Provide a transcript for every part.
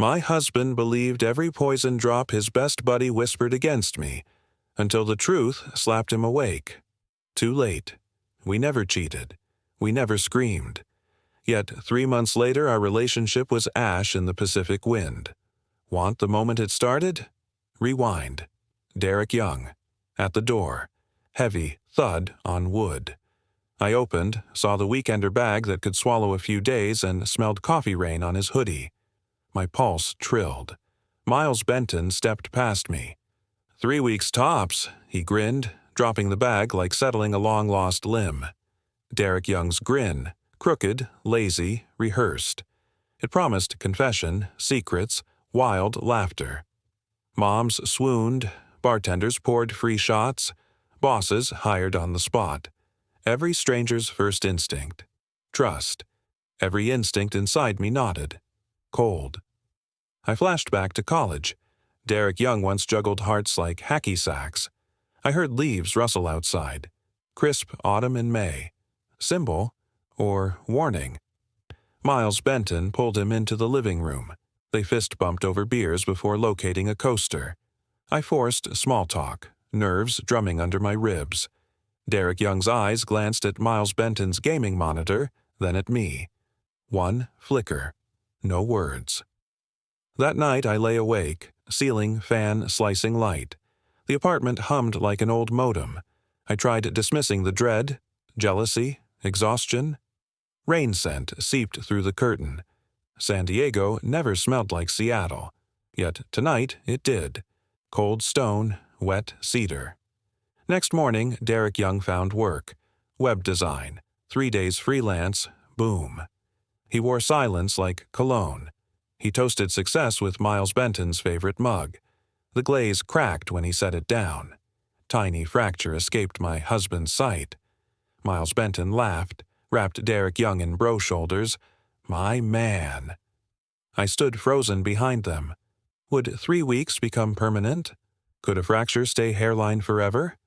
My husband believed every poison drop his best buddy whispered against me, until the truth slapped him awake. Too late. We never cheated. We never screamed. Yet 3 months later our relationship was ash in the Pacific wind. Want the moment it started? Rewind. Derek Young. At the door. Heavy thud on wood. I opened, saw the weekender bag that could swallow a few days, and smelled coffee rain on his hoodie. My pulse trilled. Miles Benton stepped past me. 3 weeks tops, he grinned, dropping the bag like settling a long-lost limb. Derek Young's grin, crooked, lazy, rehearsed. It promised confession, secrets, wild laughter. Moms swooned, bartenders poured free shots, bosses hired on the spot. Every stranger's first instinct. Trust. Every instinct inside me nodded. Cold. I flashed back to college. Derek Young once juggled hearts like hacky sacks. I heard leaves rustle outside. Crisp autumn in May. Symbol or warning. Miles Benton pulled him into the living room. They fist-bumped over beers before locating a coaster. I forced small talk, nerves drumming under my ribs. Derek Young's eyes glanced at Miles Benton's gaming monitor, then at me. One flicker. No words. That night I lay awake, ceiling fan slicing light. The apartment hummed like an old modem. I tried dismissing the dread, jealousy, exhaustion. Rain scent seeped through the curtain. San Diego never smelled like Seattle. Yet tonight it did. Cold stone, wet cedar. Next morning, Derek Young found work. Web design. 3 days freelance. Boom. He wore silence like cologne. He toasted success with Miles Benton's favorite mug. The glaze cracked when he set it down. Tiny fracture escaped my husband's sight. Miles Benton laughed, wrapped Derek Young in bro shoulders. My man. I stood frozen behind them. Would 3 weeks become permanent? Could a fracture stay hairline forever?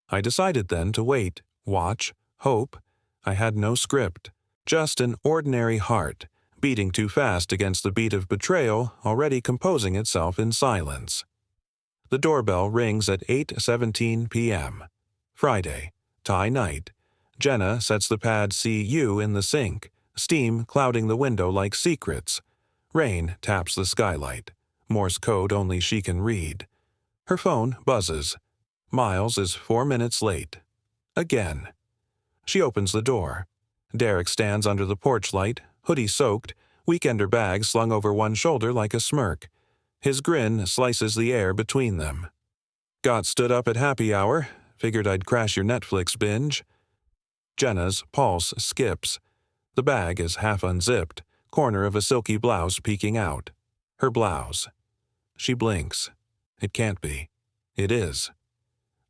I decided then to wait, watch, hope. I had no script, just an ordinary heart, beating too fast against the beat of betrayal already composing itself in silence. The doorbell rings at 8:17 p.m. Friday, tie night. Jenna sets the pad CU in the sink, steam clouding the window like secrets. Rain taps the skylight, Morse code only she can read. Her phone buzzes. Miles is 4 minutes late. Again. She opens the door. Derek stands under the porch light, hoodie soaked, weekender bag slung over one shoulder like a smirk. His grin slices the air between them. Got stood up at happy hour. Figured I'd crash your Netflix binge. Jenna's pulse skips. The bag is half unzipped, corner of a silky blouse peeking out. Her blouse. She blinks. It can't be. It is.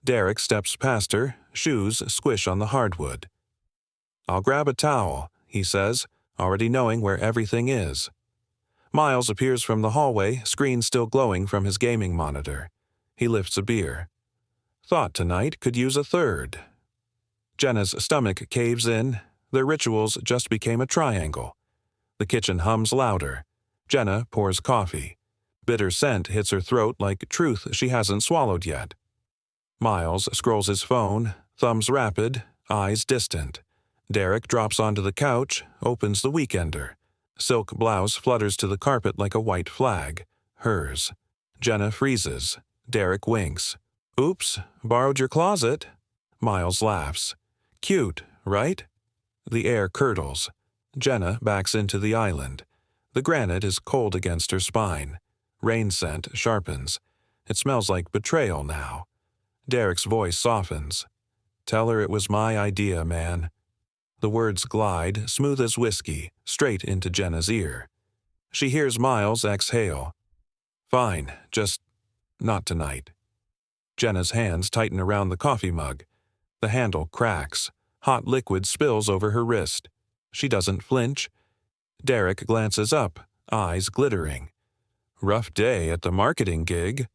Derek steps past her, shoes squish on the hardwood. I'll grab a towel, he says, already knowing where everything is. Miles appears from the hallway, screen still glowing from his gaming monitor. He lifts a beer. Thought tonight could use a third. Jenna's stomach caves in. Their rituals just became a triangle. The kitchen hums louder. Jenna pours coffee. Bitter scent hits her throat like truth she hasn't swallowed yet. Miles scrolls his phone, thumbs rapid, eyes distant. Derek drops onto the couch, opens the weekender. Silk blouse flutters to the carpet like a white flag. Hers. Jenna freezes. Derek winks. Oops, borrowed your closet. Miles laughs. Cute, right? The air curdles. Jenna backs into the island. The granite is cold against her spine. Rain scent sharpens. It smells like betrayal now. Derek's voice softens. Tell her it was my idea, man. The words glide, smooth as whiskey, straight into Jenna's ear. She hears Miles exhale. Fine, just not tonight. Jenna's hands tighten around the coffee mug. The handle cracks. Hot liquid spills over her wrist. She doesn't flinch. Derek glances up, eyes glittering. Rough day at the marketing gig.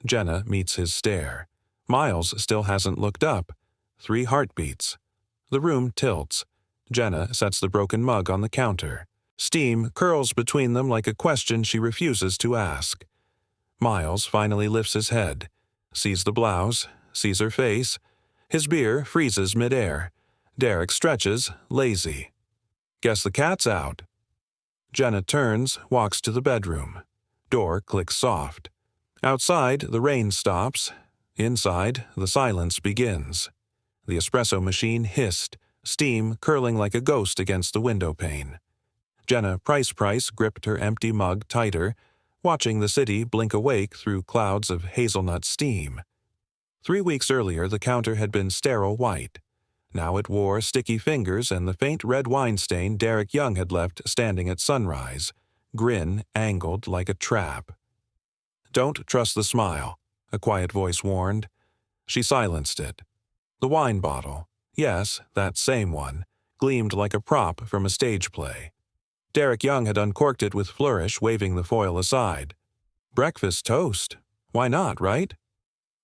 Jenna meets his stare. Miles still hasn't looked up. 3 heartbeats. The room tilts. Jenna sets the broken mug on the counter. Steam curls between them like a question she refuses to ask. Miles finally lifts his head, sees the blouse, sees her face. His beer freezes midair. Derek stretches, lazy. Guess the cat's out. Jenna turns, walks to the bedroom. Door clicks soft. Outside, the rain stops. Inside, the silence begins. The espresso machine hissed, steam curling like a ghost against the window pane. Jenna Price gripped her empty mug tighter, watching the city blink awake through clouds of hazelnut steam. 3 weeks earlier, the counter had been sterile white. Now it wore sticky fingers and the faint red wine stain Derek Young had left standing at sunrise, grin angled like a trap. "Don't trust the smile," a quiet voice warned. She silenced it. The wine bottle, yes, that same one, gleamed like a prop from a stage play. Derek Young had uncorked it with flourish, waving the foil aside. Breakfast toast. Why not, right?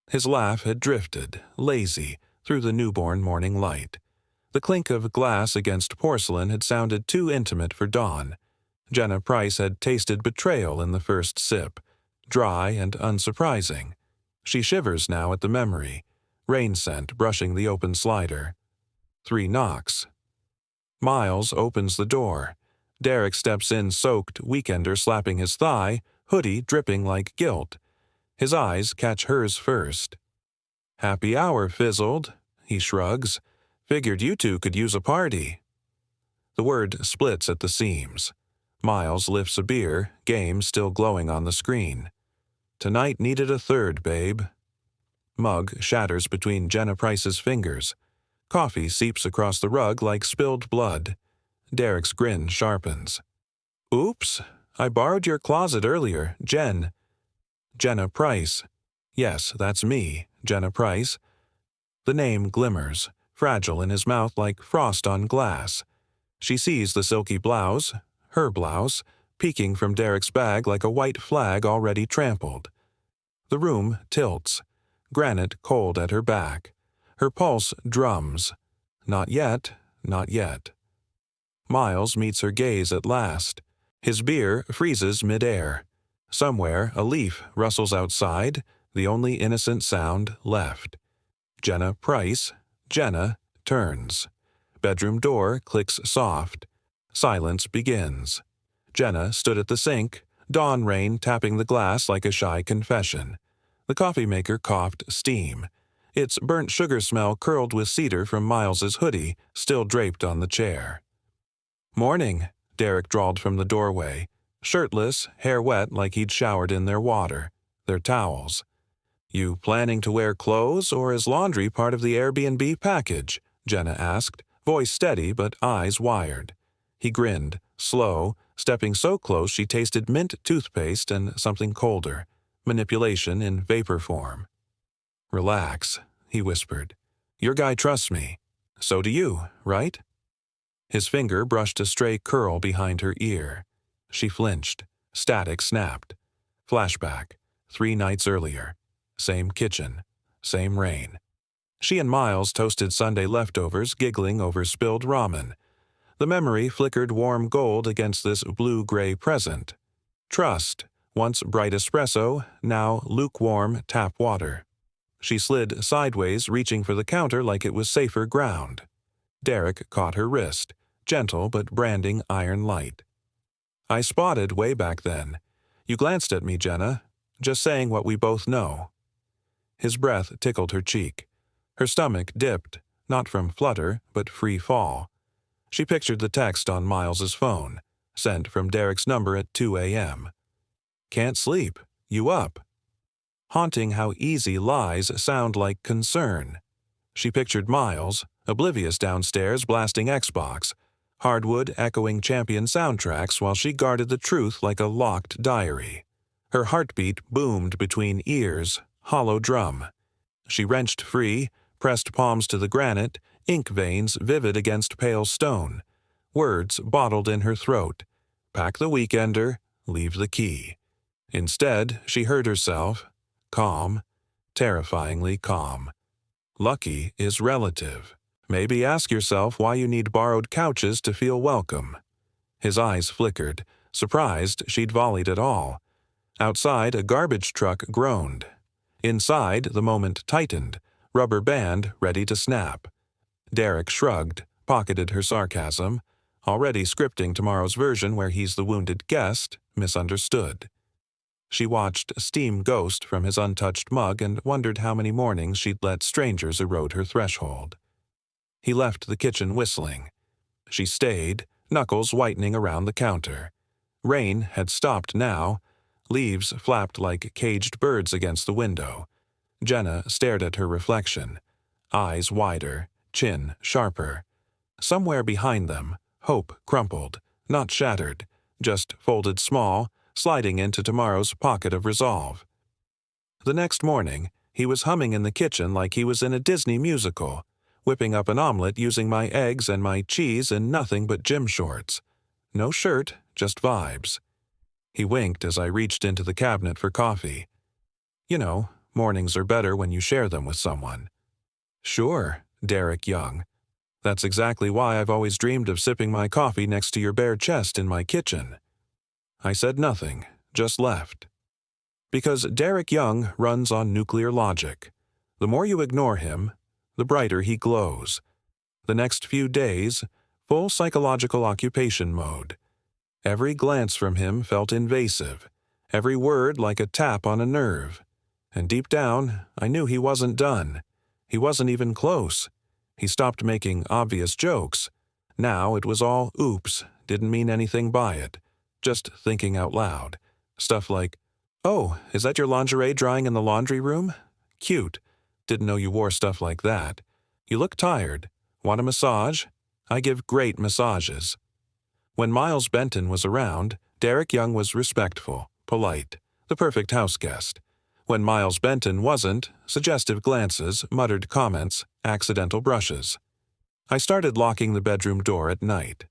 His laugh had drifted, lazy, through the newborn morning light. The clink of glass against porcelain had sounded too intimate for Dawn. Jenna Price had tasted betrayal in the first sip, dry and unsurprising. She shivers now at the memory, rain scent brushing the open slider. 3 knocks. Miles opens the door. Derek steps in soaked, weekender slapping his thigh, hoodie dripping like guilt. His eyes catch hers first. "Happy hour fizzled," he shrugs. "Figured you two could use a party." The word splits at the seams. Miles lifts a beer, game still glowing on the screen. "Tonight needed a third, babe." Mug shatters between Jenna Price's fingers. Coffee seeps across the rug like spilled blood. Derek's grin sharpens. "Oops, I borrowed your closet earlier, Jen." Jenna Price. Yes, that's me, Jenna Price. The name glimmers, fragile in his mouth like frost on glass. She sees the silky blouse, her blouse, peeking from Derek's bag like a white flag already trampled. The room tilts, granite cold at her back. Her pulse drums. Not yet, not yet. Miles meets her gaze at last. His beer freezes midair. Somewhere a leaf rustles outside, the only innocent sound left. Jenna Price, Jenna, turns. Bedroom door clicks soft. Silence begins. Jenna stood at the sink, dawn rain tapping the glass like a shy confession. The coffee maker coughed steam. Its burnt sugar smell curled with cedar from Miles's hoodie, still draped on the chair. "Morning," Derek drawled from the doorway. Shirtless, hair wet like he'd showered in their water, their towels. "You planning to wear clothes, or is laundry part of the Airbnb package?" Jenna asked, voice steady but eyes wired. He grinned, slow, stepping so close she tasted mint toothpaste and something colder, manipulation in vapor form. "Relax," he whispered. "Your guy trusts me. So do you, right?" His finger brushed a stray curl behind her ear. She flinched. Static snapped. Flashback. 3 nights earlier. Same kitchen. Same rain. She and Miles toasted Sunday leftovers, giggling over spilled ramen. The memory flickered warm gold against this blue-gray present. Trust. Once bright espresso, now lukewarm tap water. She slid sideways, reaching for the counter like it was safer ground. Derek caught her wrist, gentle but branding iron light. "I spotted way back then. You glanced at me, Jenna. Just saying what we both know." His breath tickled her cheek. Her stomach dipped, not from flutter, but free fall. She pictured the text on Miles's phone, sent from Derek's number at 2 a.m. "Can't sleep. You up?" Haunting how easy lies sound like concern. She pictured Miles, oblivious downstairs blasting Xbox, hardwood echoing Champion soundtracks while she guarded the truth like a locked diary. Her heartbeat boomed between ears, hollow drum. She wrenched free, pressed palms to the granite, ink veins vivid against pale stone. Words bottled in her throat. Pack the weekender, leave the key. Instead, she heard herself, calm, terrifyingly calm. Lucky is relative. Maybe ask yourself why you need borrowed couches to feel welcome. His eyes flickered, surprised she'd volleyed at all. Outside, a garbage truck groaned. Inside, the moment tightened, rubber band ready to snap. Derek shrugged, pocketed her sarcasm, already scripting tomorrow's version where he's the wounded guest, misunderstood. She watched steam ghost from his untouched mug and wondered how many mornings she'd let strangers erode her threshold. He left the kitchen whistling. She stayed, knuckles whitening around the counter. Rain had stopped now. Leaves flapped like caged birds against the window. Jenna stared at her reflection. Eyes wider, chin sharper. Somewhere behind them, hope crumpled, not shattered, just folded small, sliding into tomorrow's pocket of resolve. The next morning, he was humming in the kitchen like he was in a Disney musical, whipping up an omelet using my eggs and my cheese in nothing but gym shorts. No shirt, just vibes. He winked as I reached into the cabinet for coffee. You know, mornings are better when you share them with someone. Sure, Derek Young. That's exactly why I've always dreamed of sipping my coffee next to your bare chest in my kitchen. I said nothing, just left. Because Derek Young runs on nuclear logic. The more you ignore him, the brighter he glows. The next few days, full psychological occupation mode. Every glance from him felt invasive, every word like a tap on a nerve. And deep down, I knew he wasn't done. He wasn't even close. He stopped making obvious jokes. Now it was all oops, didn't mean anything by it. Just thinking out loud. Stuff like, "Oh, is that your lingerie drying in the laundry room? Cute. Didn't know you wore stuff like that. You look tired. Want a massage? I give great massages." When Miles Benton was around, Derek Young was respectful, polite, the perfect house guest. When Miles Benton wasn't, suggestive glances, muttered comments, accidental brushes. I started locking the bedroom door at night.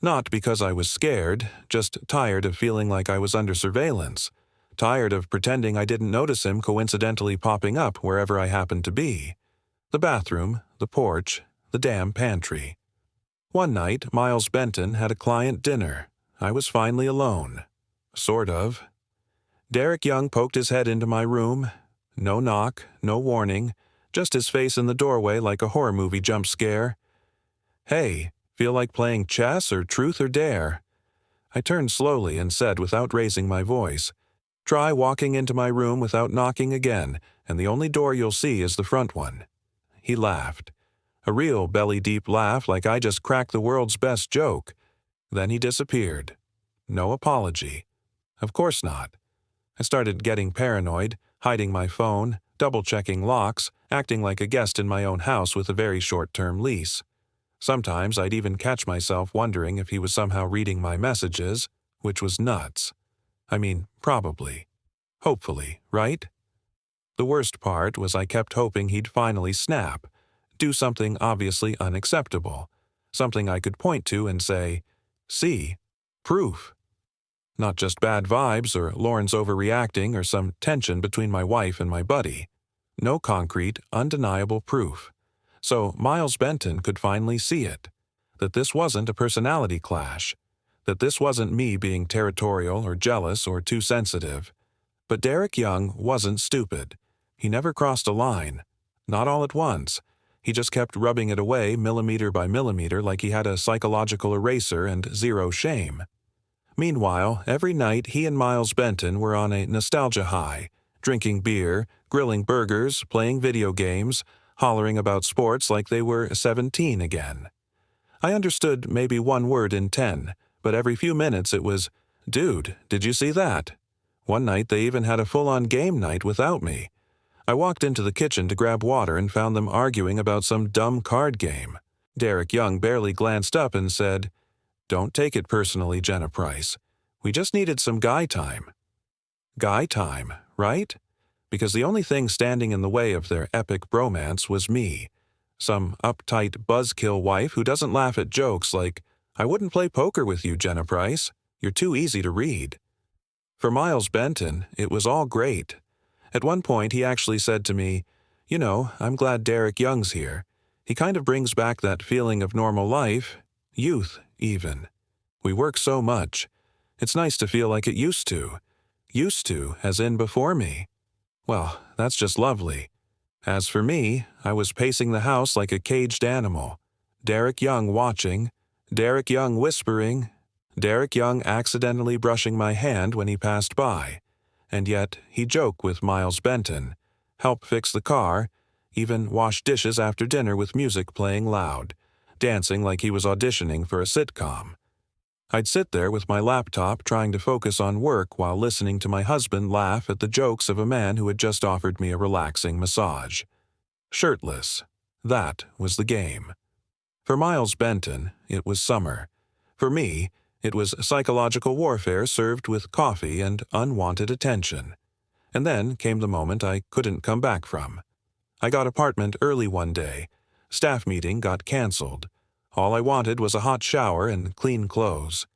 Not because I was scared, just tired of feeling like I was under surveillance, tired of pretending I didn't notice him coincidentally popping up wherever I happened to be. The bathroom, the porch, the damn pantry. One night, Miles Benton had a client dinner. I was finally alone. Sort of. Derek Young poked his head into my room. No knock, no warning, just his face in the doorway like a horror movie jump scare. "Hey, feel like playing chess or truth or dare?" I turned slowly and said without raising my voice, "Try walking into my room without knocking again, and the only door you'll see is the front one." He laughed. A real belly-deep laugh like I just cracked the world's best joke. Then he disappeared. No apology. Of course not. I started getting paranoid, hiding my phone, double-checking locks, acting like a guest in my own house with a very short-term lease. Sometimes I'd even catch myself wondering if he was somehow reading my messages, which was nuts. I mean, probably. Hopefully, right? The worst part was I kept hoping he'd finally snap, do something obviously unacceptable, something I could point to and say, "See, proof." Not just bad vibes or Lauren's overreacting or some tension between my wife and my buddy. No concrete, undeniable proof. So Miles Benton could finally see it. That this wasn't a personality clash. That this wasn't me being territorial or jealous or too sensitive. But Derek Young wasn't stupid. He never crossed a line. Not all at once. He just kept rubbing it away millimeter by millimeter like he had a psychological eraser and zero shame. Meanwhile, every night he and Miles Benton were on a nostalgia high, drinking beer, grilling burgers, playing video games, hollering about sports like they were 17 again. I understood maybe one word in 10, but every few minutes it was, "Dude, did you see that?" One night they even had a full-on game night without me. I walked into the kitchen to grab water and found them arguing about some dumb card game. Derek Young barely glanced up and said, "Don't take it personally, Jenna Price. We just needed some guy time." Guy time, right? Because the only thing standing in the way of their epic bromance was me. Some uptight buzzkill wife who doesn't laugh at jokes like, "I wouldn't play poker with you, Jenna Price. You're too easy to read." For Miles Benton, it was all great. At one point he actually said to me, "You know, I'm glad Derek Young's here. He kind of brings back that feeling of normal life, youth, even." We work so much. It's nice to feel like it used to. Used to, as in before me. Well, that's just lovely. As for me, I was pacing the house like a caged animal. Derek Young watching, Derek Young whispering, Derek Young accidentally brushing my hand when he passed by. And yet, he'd joke with Miles Benton, help fix the car, even wash dishes after dinner with music playing loud, dancing like he was auditioning for a sitcom. I'd sit there with my laptop trying to focus on work while listening to my husband laugh at the jokes of a man who had just offered me a relaxing massage. Shirtless. That was the game. For Miles Benton, it was summer. For me, it was psychological warfare served with coffee and unwanted attention. And then came the moment I couldn't come back from. I got apartment early one day. Staff meeting got canceled. All I wanted was a hot shower and clean clothes.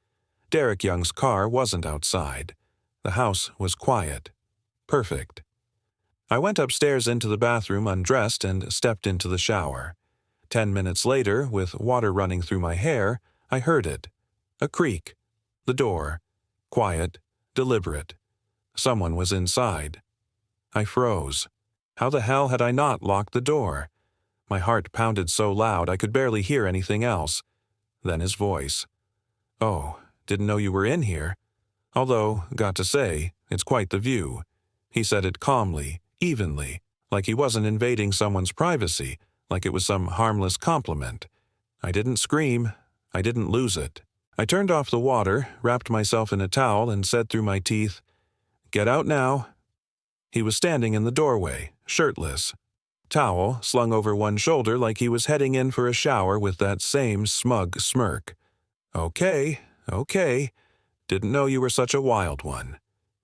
Derek Young's car wasn't outside. The house was quiet. Perfect. I went upstairs into the bathroom undressed and stepped into the shower. 10 minutes later, with water running through my hair, I heard it. A creak. The door. Quiet. Deliberate. Someone was inside. I froze. How the hell had I not locked the door? My heart pounded so loud I could barely hear anything else. Then his voice. "Oh, didn't know you were in here. Although, got to say, it's quite the view." He said it calmly, evenly, like he wasn't invading someone's privacy, like it was some harmless compliment. I didn't scream. I didn't lose it. I turned off the water, wrapped myself in a towel, and said through my teeth, "Get out now." He was standing in the doorway, shirtless. Towel slung over one shoulder like he was heading in for a shower with that same smug smirk. Okay. Didn't know you were such a wild one.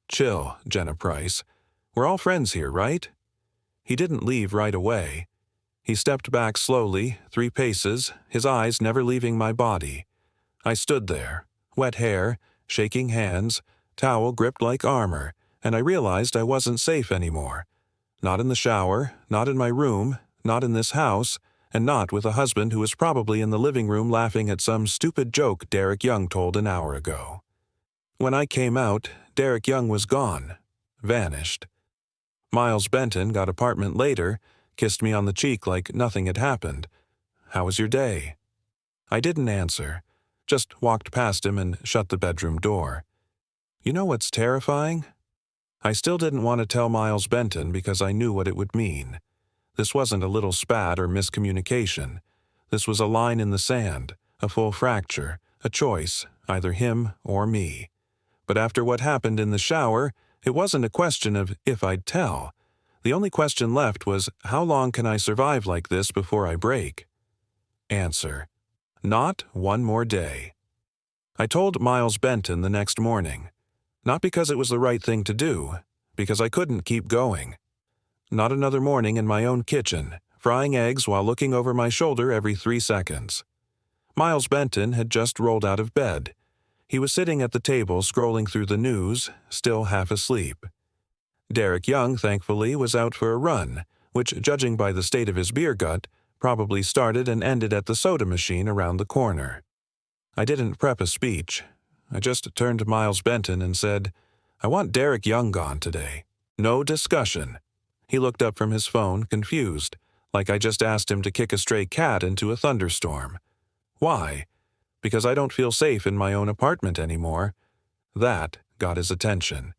Chill, Jenna Price. We're all friends here, right? He didn't leave right away. He stepped back slowly, 3 paces, his eyes never leaving my body. I stood there, wet hair, shaking hands, towel gripped like armor, and I realized I wasn't safe anymore. Not in the shower, not in my room, not in this house, and not with a husband who was probably in the living room laughing at some stupid joke Derek Young told an hour ago. When I came out, Derek Young was gone. Vanished. Miles Benton got apartment later, kissed me on the cheek like nothing had happened. "How was your day?" I didn't answer, just walked past him and shut the bedroom door. You know what's terrifying? I still didn't want to tell Miles Benton because I knew what it would mean. This wasn't a little spat or miscommunication. This was a line in the sand, a full fracture, a choice, either him or me. But after what happened in the shower, it wasn't a question of if I'd tell. The only question left was, how long can I survive like this before I break? Answer: not one more day. I told Miles Benton the next morning. Not because it was the right thing to do, because I couldn't keep going. Not another morning in my own kitchen, frying eggs while looking over my shoulder every 3 seconds. Miles Benton had just rolled out of bed. He was sitting at the table scrolling through the news, still half asleep. Derek Young, thankfully, was out for a run, which, judging by the state of his beer gut, probably started and ended at the soda machine around the corner. I didn't prep a speech. I just turned to Miles Benton and said, "I want Derek Young gone today. No discussion." He looked up from his phone, confused, like I just asked him to kick a stray cat into a thunderstorm. Why? Because I don't feel safe in my own apartment anymore. That got his attention.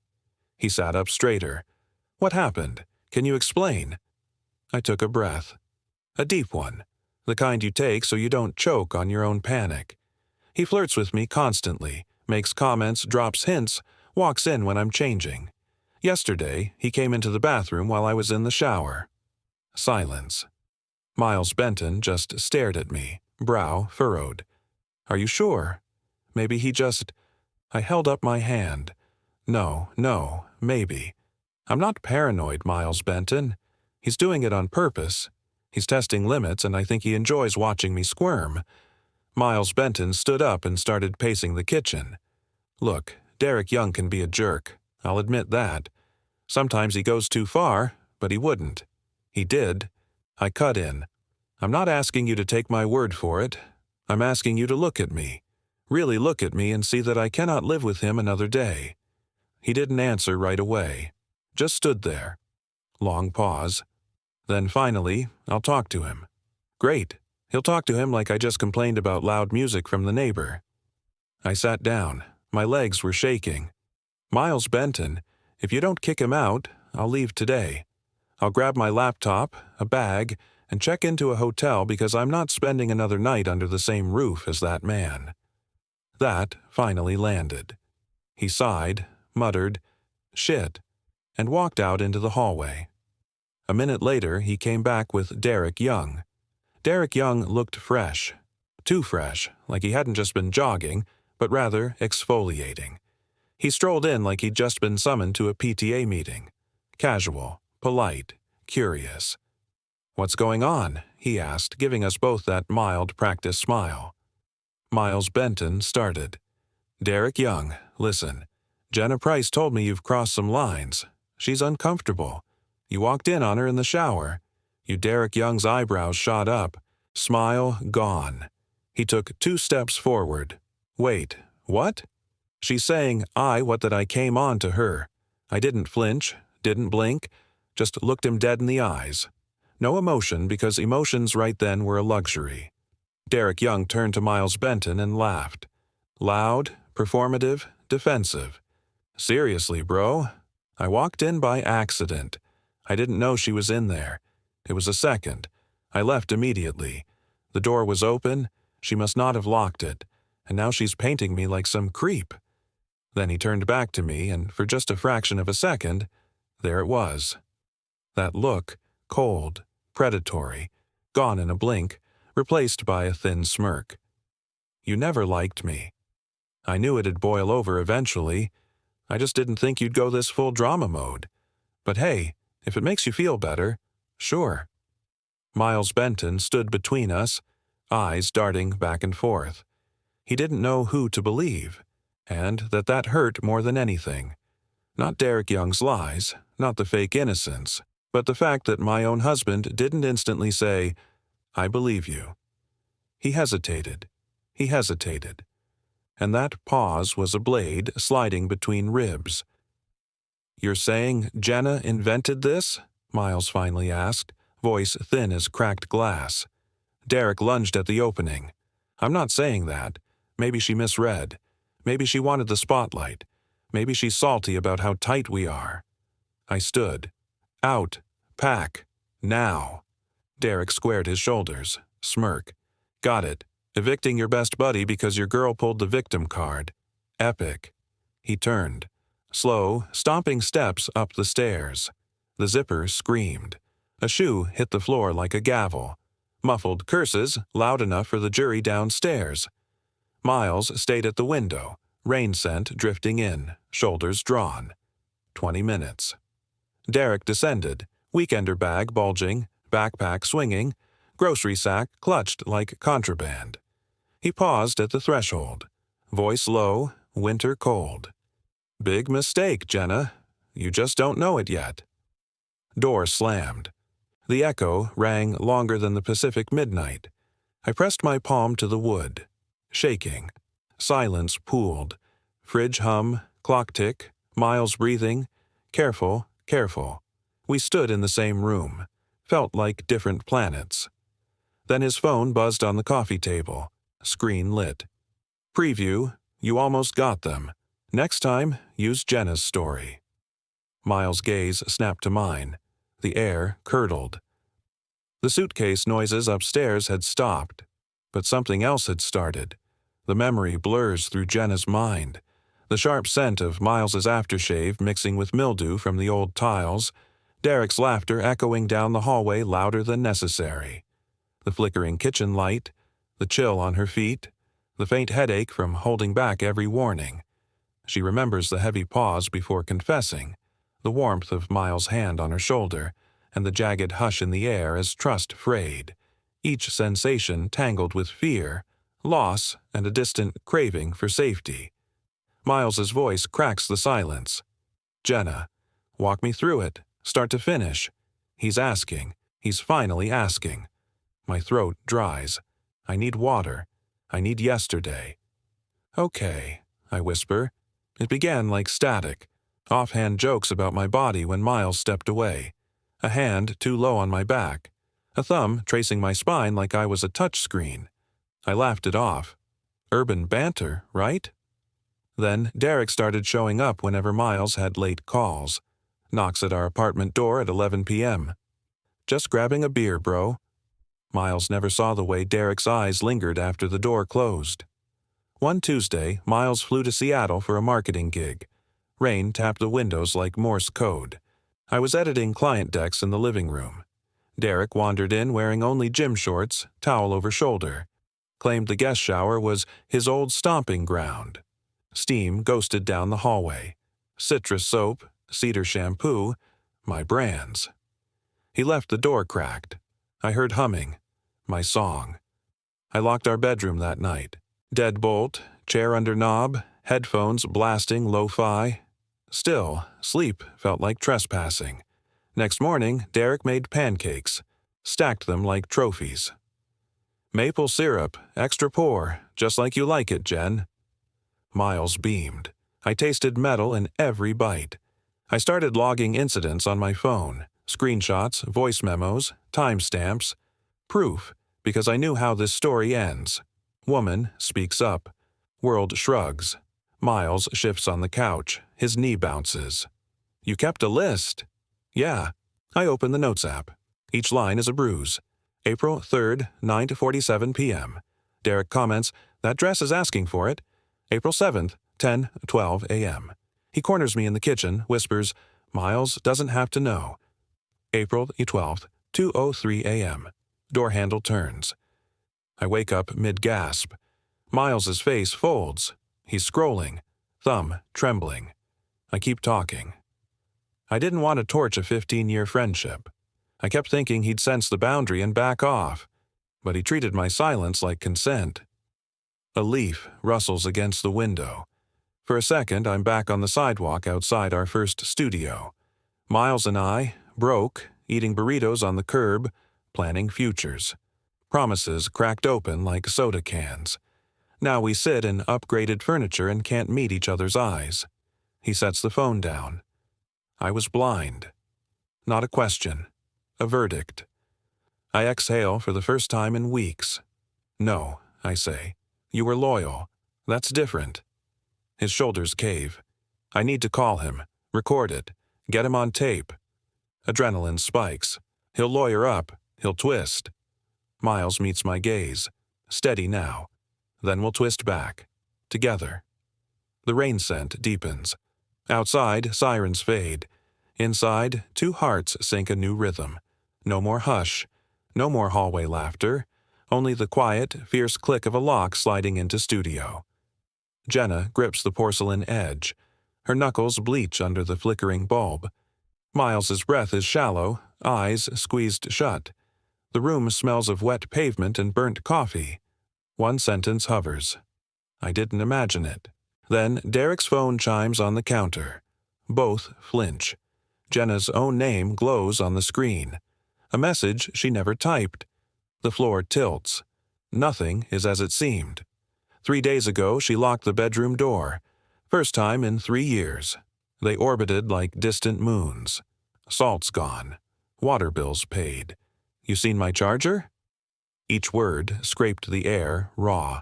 He sat up straighter. "What happened? Can you explain?" I took a breath. A deep one. The kind you take so you don't choke on your own panic. He flirts with me constantly, makes comments, drops hints, walks in when I'm changing. Yesterday, he came into the bathroom while I was in the shower. Silence. Miles Benton just stared at me, brow furrowed. "Are you sure? Maybe he just—" I held up my hand. No, maybe. I'm not paranoid, Miles Benton. He's doing it on purpose. He's testing limits, and I think he enjoys watching me squirm. Miles Benton stood up and started pacing the kitchen. Look, Derek Young can be a jerk. I'll admit that. Sometimes he goes too far, but he wouldn't. He did. I cut in. I'm not asking you to take my word for it. I'm asking you to look at me. Really look at me and see that I cannot live with him another day." He didn't answer right away. Just stood there. Long pause. Then finally, "I'll talk to him." "Great. He'll talk to him like I just complained about loud music from the neighbor." I sat down. My legs were shaking. "Miles Benton, if you don't kick him out, I'll leave today. I'll grab my laptop, a bag, and check into a hotel because I'm not spending another night under the same roof as that man." That finally landed. He sighed, muttered, "Shit," and walked out into the hallway. A minute later, he came back with Derek Young. Derek Young looked fresh. Too fresh, like he hadn't just been jogging, but rather exfoliating. He strolled in like he'd just been summoned to a PTA meeting. Casual, polite, curious. "What's going on?" he asked, giving us both that mild practice smile. Miles Benton started. "Derek Young, listen. Jenna Price told me you've crossed some lines. She's uncomfortable. You walked in on her in the shower." Derek Young's eyebrows shot up. Smile gone. He took 2 steps forward. "Wait, what?" "She's saying that I came on to her. I didn't flinch, didn't blink, just looked him dead in the eyes. No emotion, because emotions right then were a luxury." Derek Young turned to Miles Benton and laughed. Loud, performative, defensive. "Seriously, bro. I walked in by accident. I didn't know she was in there. It was a second. I left immediately. The door was open. She must not have locked it. And now she's painting me like some creep." Then he turned back to me, and for just a fraction of a second, there it was. That look, cold, predatory, gone in a blink, replaced by a thin smirk. "You never liked me. I knew it'd boil over eventually. I just didn't think you'd go this full drama mode. But hey, if it makes you feel better, sure." Miles Benton stood between us, eyes darting back and forth. He didn't know who to believe, and that hurt more than anything. Not Derek Young's lies, not the fake innocence, but the fact that my own husband didn't instantly say, "I believe you." He hesitated. And that pause was a blade sliding between ribs. "You're saying Jenna invented this?" Miles finally asked, voice thin as cracked glass. Derek lunged at the opening. "I'm not saying that. Maybe she misread. Maybe she wanted the spotlight. Maybe she's salty about how tight we are." I stood. "Out. Pack. Now." Derek squared his shoulders. Smirk. "Got it. Evicting your best buddy because your girl pulled the victim card. Epic." He turned. Slow, stomping steps up the stairs. The zipper screamed. A shoe hit the floor like a gavel. Muffled curses, loud enough for the jury downstairs. Miles stayed at the window, rain scent drifting in, shoulders drawn. 20 minutes. Derek descended, weekender bag bulging, backpack swinging, grocery sack clutched like contraband. He paused at the threshold. Voice low, winter cold. "Big mistake, Jenna. You just don't know it yet." Door slammed. The echo rang longer than the Pacific midnight. I pressed my palm to the wood. Shaking. Silence pooled. Fridge hum, clock tick, Miles breathing. Careful, careful. We stood in the same room. Felt like different planets. Then his phone buzzed on the coffee table. Screen lit. "Preview. You almost got them. Next time, use Jenna's story." Miles' gaze snapped to mine. The air curdled. The suitcase noises upstairs had stopped, but something else had started. The memory blurs through Jenna's mind. The sharp scent of Miles's aftershave mixing with mildew from the old tiles, Derek's laughter echoing down the hallway louder than necessary. The flickering kitchen light, the chill on her feet, the faint headache from holding back every warning. She remembers the heavy pause before confessing, the warmth of Miles' hand on her shoulder, and the jagged hush in the air as trust frayed, each sensation tangled with fear, loss, and a distant craving for safety. Miles's voice cracks the silence. "Jenna, walk me through it, start to finish." He's asking. He's finally asking. My throat dries. I need water. I need yesterday. Okay, I whisper. It began like static, offhand jokes about my body when Miles stepped away, a hand too low on my back, a thumb tracing my spine like I was a touchscreen. I laughed it off. Urban banter, right? Then Derek started showing up whenever Miles had late calls. Knocks at our apartment door at 11 p.m. Just grabbing a beer, bro. Miles never saw the way Derek's eyes lingered after the door closed. One Tuesday, Miles flew to Seattle for a marketing gig. Rain tapped the windows like Morse code. I was editing client decks in the living room. Derek wandered in wearing only gym shorts, towel over shoulder. Claimed the guest shower was his old stomping ground. Steam ghosted down the hallway. Citrus soap, cedar shampoo, my brands. He left the door cracked. I heard humming. My song. I locked our bedroom that night. Deadbolt, chair under knob, headphones blasting lo-fi. Still, sleep felt like trespassing. Next morning, Derek made pancakes, stacked them like trophies. Maple syrup, extra pour, just like you like it, Jen. Miles beamed. I tasted metal in every bite. I started logging incidents on my phone, screenshots, voice memos, timestamps. Proof, because I knew how this story ends. Woman speaks up. World shrugs. Miles shifts on the couch. His knee bounces. You kept a list. Yeah. I open the Notes app. Each line is a bruise. April 3rd, 9:47 p.m. Derek comments, that dress is asking for it. April 7th, 10:12 a.m. He corners me in the kitchen, whispers, Miles doesn't have to know. April 12th, 2:03 a.m. Door handle turns. I wake up mid-gasp. Miles's face folds. He's scrolling, thumb trembling. I keep talking. I didn't want to torch a 15-year friendship. I kept thinking he'd sense the boundary and back off, but he treated my silence like consent. A leaf rustles against the window. For a second, I'm back on the sidewalk outside our first studio. Miles and I, broke, eating burritos on the curb, planning futures. Promises cracked open like soda cans. Now we sit in upgraded furniture and can't meet each other's eyes. He sets the phone down. I was blind. Not a question. A verdict. I exhale for the first time in weeks. No, I say. You were loyal. That's different. His shoulders cave. I need to call him, record it, get him on tape. Adrenaline spikes. He'll lawyer up. He'll twist. Miles meets my gaze. Steady now. Then we'll twist back. Together. The rain scent deepens. Outside, sirens fade. Inside, two hearts sink a new rhythm. No more hush. No more hallway laughter. Only the quiet, fierce click of a lock sliding into studio. Jenna grips the porcelain edge. Her knuckles bleach under the flickering bulb. Miles's breath is shallow, eyes squeezed shut. The room smells of wet pavement and burnt coffee. One sentence hovers. I didn't imagine it. Then Derek's phone chimes on the counter. Both flinch. Jenna's own name glows on the screen. A message she never typed. The floor tilts. Nothing is as it seemed. 3 days ago, she locked the bedroom door. First time in 3 years. They orbited like distant moons. Salt's gone. Water bills paid. You seen my charger? Each word scraped the air raw.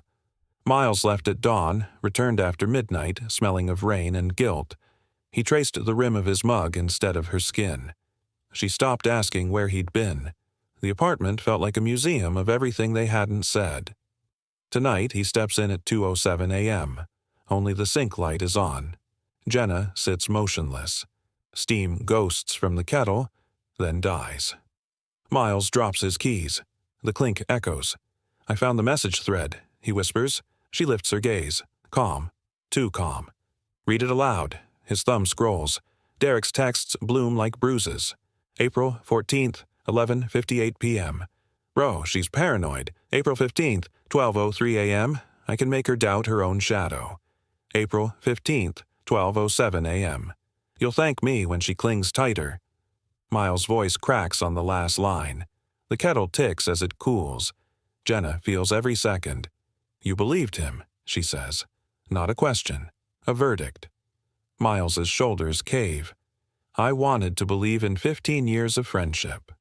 Miles left at dawn, returned after midnight, smelling of rain and guilt. He traced the rim of his mug instead of her skin. She stopped asking where he'd been. The apartment felt like a museum of everything they hadn't said. Tonight, he steps in at 2:07 a.m. Only the sink light is on. Jenna sits motionless. Steam ghosts from the kettle, then dies. Miles drops his keys. The clink echoes. I found the message thread, he whispers. She lifts her gaze. Calm. Too calm. Read it aloud. His thumb scrolls. Derek's texts bloom like bruises. April 14th, 11:58 p.m. Bro, she's paranoid. April 15th, 12:03 a.m. I can make her doubt her own shadow. April 15th, 12:07 a.m. You'll thank me when she clings tighter. Miles' voice cracks on the last line. The kettle ticks as it cools. Jenna feels every second. You believed him, she says. Not a question. A verdict. Miles's shoulders cave. I wanted to believe in 15 years of friendship.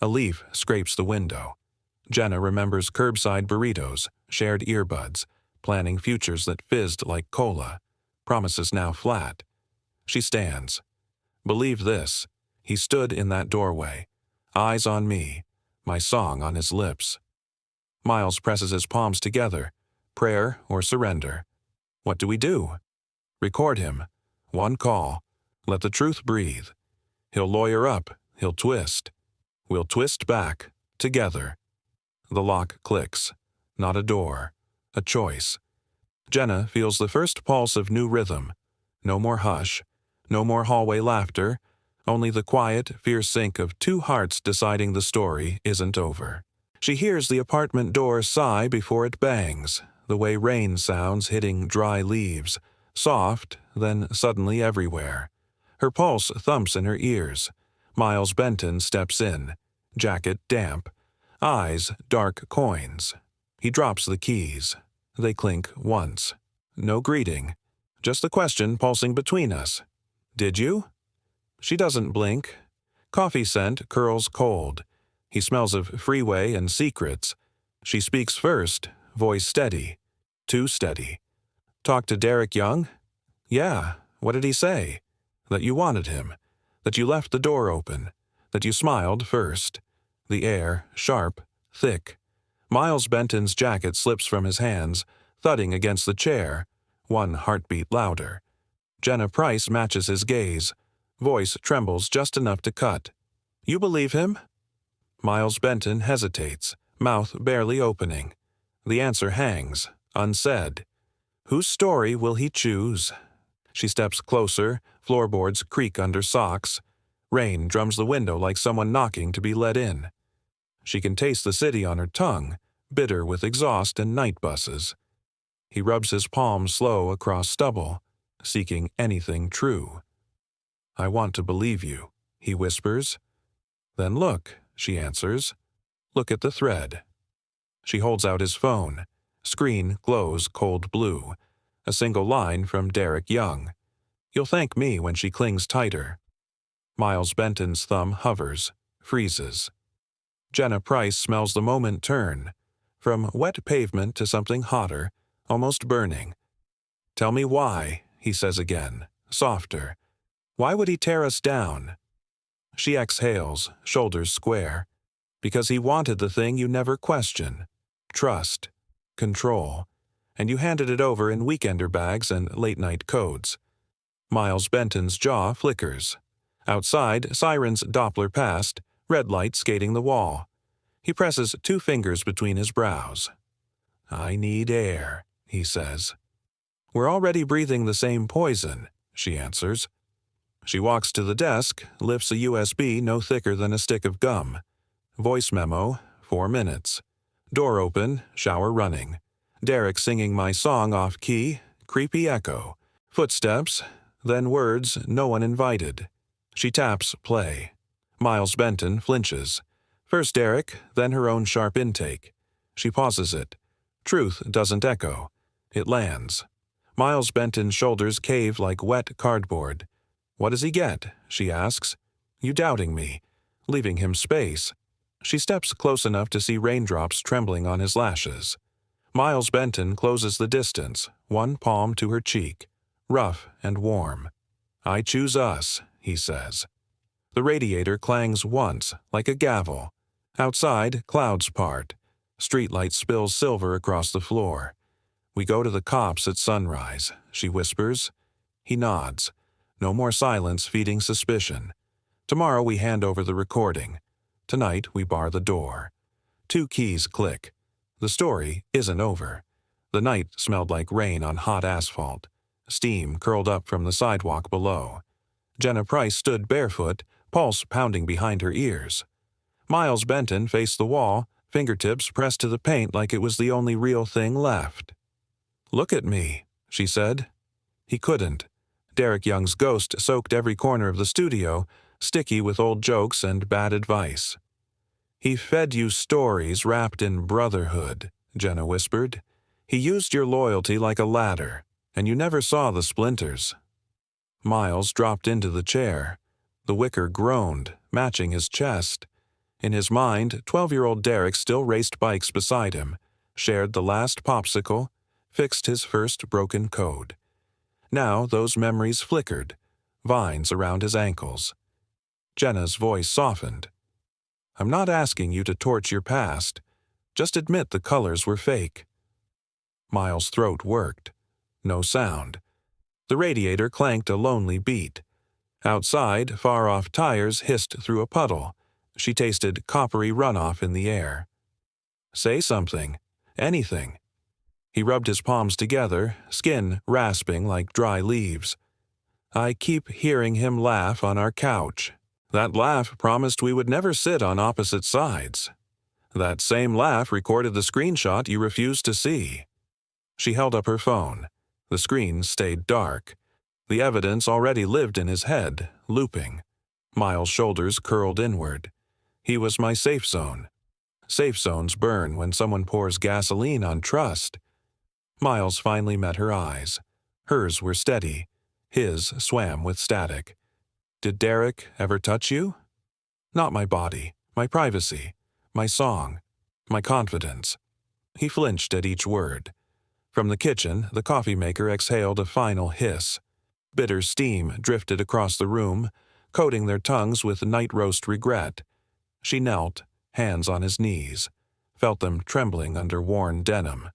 A leaf scrapes the window. Jenna remembers curbside burritos, shared earbuds, planning futures that fizzed like cola. Promises now flat. She stands. Believe this. He stood in that doorway. Eyes on me. My song on his lips. Miles presses his palms together. Prayer or surrender. What do we do? Record him. One call. Let the truth breathe. He'll lawyer up. He'll twist. We'll twist back. Together. The lock clicks. Not a door. A choice. Jenna feels the first pulse of new rhythm. No more hush. No more hallway laughter. Only the quiet, fierce sync of two hearts deciding the story isn't over. She hears the apartment door sigh before it bangs, the way rain sounds hitting dry leaves, soft, then suddenly everywhere. Her pulse thumps in her ears. Miles Benton steps in, jacket damp, eyes dark coins. He drops the keys. They clink once. No greeting. Just the question pulsing between us. Did you? She doesn't blink. Coffee scent curls cold. He smells of freeway and secrets. She speaks first, voice steady. Too steady. Talk to Derek Young? Yeah. What did he say? That you wanted him. That you left the door open. That you smiled first. The air, sharp, thick. Miles Benton's jacket slips from his hands, thudding against the chair. One heartbeat louder. Jenna Price matches his gaze. Voice trembles just enough to cut. You believe him? Miles Benton hesitates, mouth barely opening. The answer hangs, unsaid. Whose story will he choose? She steps closer, floorboards creak under socks. Rain drums the window like someone knocking to be let in. She can taste the city on her tongue, bitter with exhaust and night buses. He rubs his palm slow across stubble, seeking anything true. I want to believe you, he whispers. Then look, she answers. Look at the thread. She holds out his phone. Screen glows cold blue. A single line from Derek Young. You'll thank me when she clings tighter. Miles Benton's thumb hovers, freezes. Jenna Price smells the moment turn. From wet pavement to something hotter, almost burning. Tell me why, he says again, softer. Why would he tear us down? She exhales, shoulders square. Because he wanted the thing you never question. Trust. Control. And you handed it over in weekender bags and late-night codes. Miles Benton's jaw flickers. Outside, sirens Doppler past, red light skating the wall. He presses 2 fingers between his brows. I need air, he says. We're already breathing the same poison, she answers. She walks to the desk, lifts a USB no thicker than a stick of gum. Voice memo, 4 minutes. Door open, shower running. Derek singing my song off key, creepy echo. Footsteps, then words no one invited. She taps play. Miles Benton flinches. First Derek, then her own sharp intake. She pauses it. Truth doesn't echo. It lands. Miles Benton's shoulders cave like wet cardboard. What does he get? She asks. You doubting me. Leaving him space. She steps close enough to see raindrops trembling on his lashes. Miles Benton closes the distance, one palm to her cheek. Rough and warm. I choose us, he says. The radiator clangs once, like a gavel. Outside, clouds part. Streetlight spills silver across the floor. We go to the cops at sunrise, she whispers. He nods. No more silence feeding suspicion. Tomorrow we hand over the recording. Tonight we bar the door. 2 keys click. The story isn't over. The night smelled like rain on hot asphalt. Steam curled up from the sidewalk below. Jenna Price stood barefoot, pulse pounding behind her ears. Miles Benton faced the wall, fingertips pressed to the paint like it was the only real thing left. Look at me, she said. He couldn't. Derek Young's ghost soaked every corner of the studio, sticky with old jokes and bad advice. He fed you stories wrapped in brotherhood, Jenna whispered. He used your loyalty like a ladder. And you never saw the splinters. Miles dropped into the chair. The wicker groaned, matching his chest. In his mind, 12-year-old Derek still raced bikes beside him, shared the last popsicle, fixed his first broken code. Now those memories flickered, vines around his ankles. Jenna's voice softened. I'm not asking you to torch your past. Just admit the colors were fake. Miles' throat worked. No sound. The radiator clanked a lonely beat. Outside, far-off tires hissed through a puddle. She tasted coppery runoff in the air. Say something. Anything. He rubbed his palms together, skin rasping like dry leaves. I keep hearing him laugh on our couch. That laugh promised we would never sit on opposite sides. That same laugh recorded the screenshot you refused to see. She held up her phone. The screen stayed dark. The evidence already lived in his head, looping. Miles' shoulders curled inward. He was my safe zone. Safe zones burn when someone pours gasoline on trust. Miles finally met her eyes. Hers were steady. His swam with static. Did Derek ever touch you? Not my body, my privacy, my song, my confidence. He flinched at each word. From the kitchen, the coffee maker exhaled a final hiss. Bitter steam drifted across the room, coating their tongues with night roast regret. She knelt, hands on his knees, felt them trembling under worn denim.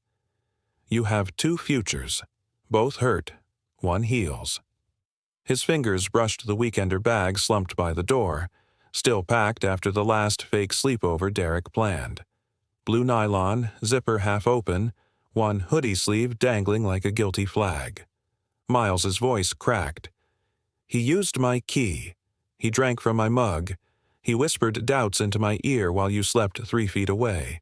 You have two futures. Both hurt. One heals. His fingers brushed the weekender bag slumped by the door, still packed after the last fake sleepover Derek planned. Blue nylon, zipper half open, one hoodie sleeve dangling like a guilty flag. Miles's voice cracked. He used my key. He drank from my mug. He whispered doubts into my ear while you slept 3 feet away.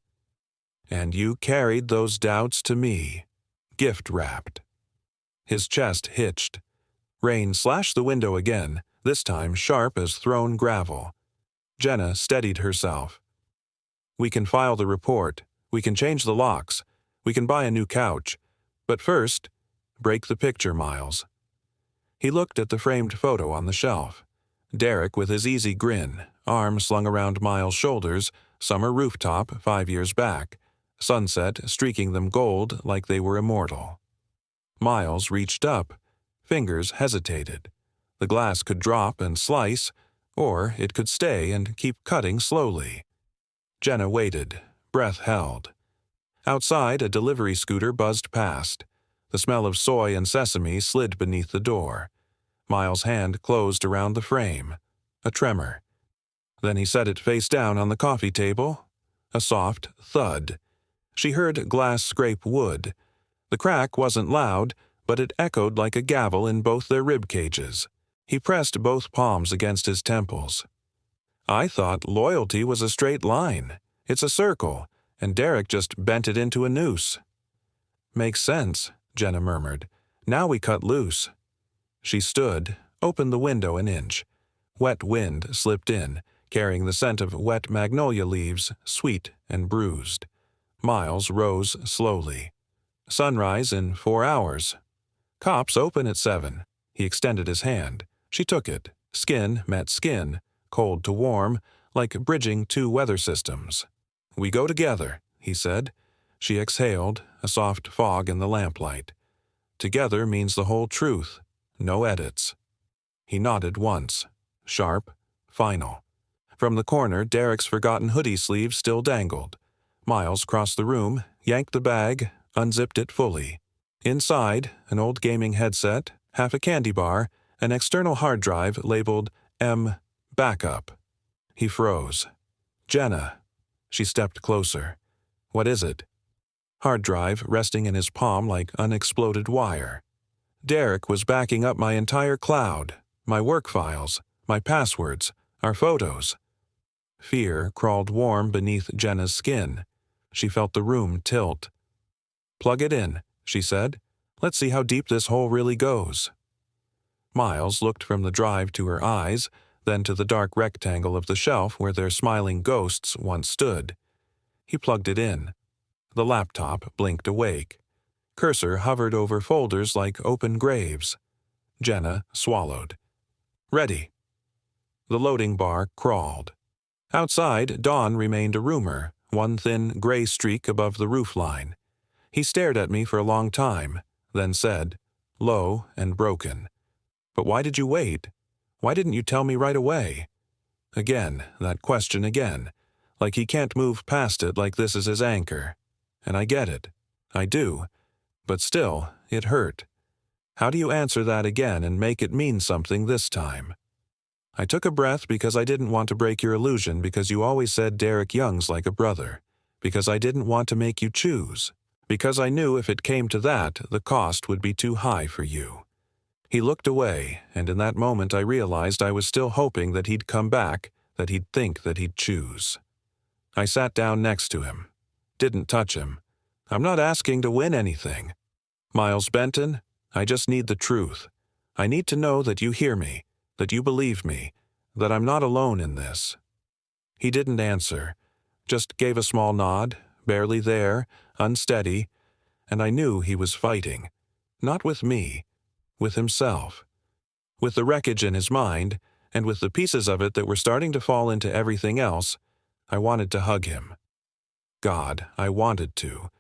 And you carried those doubts to me, gift-wrapped. His chest hitched. Rain slashed the window again, this time sharp as thrown gravel. Jenna steadied herself. We can file the report. We can change the locks. We can buy a new couch. But first, break the picture, Miles. He looked at the framed photo on the shelf. Derek with his easy grin, arm slung around Miles' shoulders, summer rooftop 5 years back, sunset streaking them gold like they were immortal. Miles reached up. Fingers hesitated. The glass could drop and slice, or it could stay and keep cutting slowly. Jenna waited, breath held. Outside, a delivery scooter buzzed past. The smell of soy and sesame slid beneath the door. Miles' hand closed around the frame. A tremor. Then he set it face down on the coffee table. A soft thud. She heard glass scrape wood. The crack wasn't loud, but it echoed like a gavel in both their rib cages. He pressed both palms against his temples. I thought loyalty was a straight line. It's a circle, and Derek just bent it into a noose. Makes sense, Jenna murmured. Now we cut loose. She stood, opened the window an inch. Wet wind slipped in, carrying the scent of wet magnolia leaves, sweet and bruised. Miles rose slowly. Sunrise in 4 hours. Cops open at 7. He extended his hand. She took it. Skin met skin, cold to warm, like bridging 2 weather systems. We go together, he said. She exhaled, a soft fog in the lamplight. Together means the whole truth. No edits. He nodded once. Sharp, final. From the corner, Derek's forgotten hoodie sleeve still dangled. Miles crossed the room, yanked the bag, unzipped it fully. Inside, an old gaming headset, half a candy bar, an external hard drive labeled M. Backup. He froze. Jenna. She stepped closer. What is it? Hard drive resting in his palm like unexploded wire. Derek was backing up my entire cloud, my work files, my passwords, our photos. Fear crawled warm beneath Jenna's skin. She felt the room tilt. Plug it in, she said. Let's see how deep this hole really goes. Miles looked from the drive to her eyes, then to the dark rectangle of the shelf where their smiling ghosts once stood. He plugged it in. The laptop blinked awake. Cursor hovered over folders like open graves. Jenna swallowed. Ready. The loading bar crawled. Outside, dawn remained a rumor, one thin gray streak above the roofline. He stared at me for a long time, then said, low and broken, "But why did you wait? Why didn't you tell me right away?" Again, that question again, like he can't move past it, like this is his anchor. And I get it. I do. But still, it hurt. How do you answer that again and make it mean something this time? I took a breath because I didn't want to break your illusion, because you always said Derek Young's like a brother, because I didn't want to make you choose, because I knew if it came to that, the cost would be too high for you. He looked away, and in that moment I realized I was still hoping that he'd come back, that he'd think, that he'd choose. I sat down next to him. Didn't touch him. I'm not asking to win anything. Miles Benton, I just need the truth. I need to know that you hear me, that you believe me, that I'm not alone in this. He didn't answer, just gave a small nod, barely there, unsteady, and I knew he was fighting. Not with me, with himself. With the wreckage in his mind, and with the pieces of it that were starting to fall into everything else, I wanted to hug him. God, I wanted to,